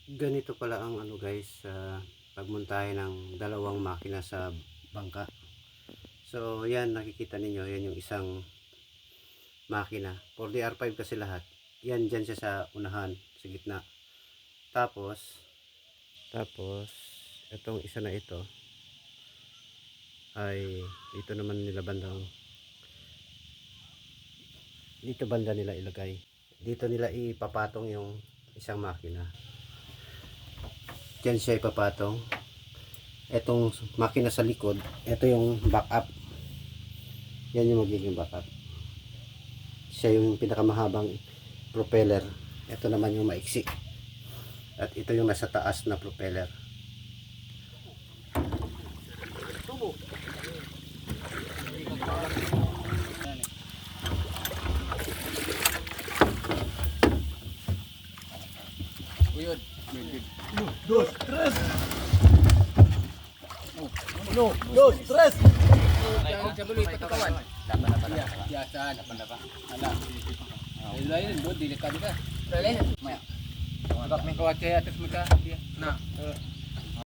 Ganito pala ang ano guys, pagmontahe ng dalawang makina sa bangka. So yan, nakikita ninyo, yan yung isang makina 4DR5 kasi lahat. Yan dyan siya sa unahan, sa gitna. Tapos itong isa na ito ay dito naman nila dito banda nila ilagay. Dito nila ipapatong yung isang makina. Diyan siya ipapatong. Etong makina sa likod, ito yung backup. Yan yung magiging backup. Siya yung pinakamahabang propeller. Ito naman yung maiksi. At ito yung nasa taas na propeller. Uyod. Dos, tres. Uno, dos, tres. Sabi luit katawan. Biasa, dapat. Ala. Lain do delikado ka. Lain. Maya. Abak may kawat kaya atas mo ka. Na.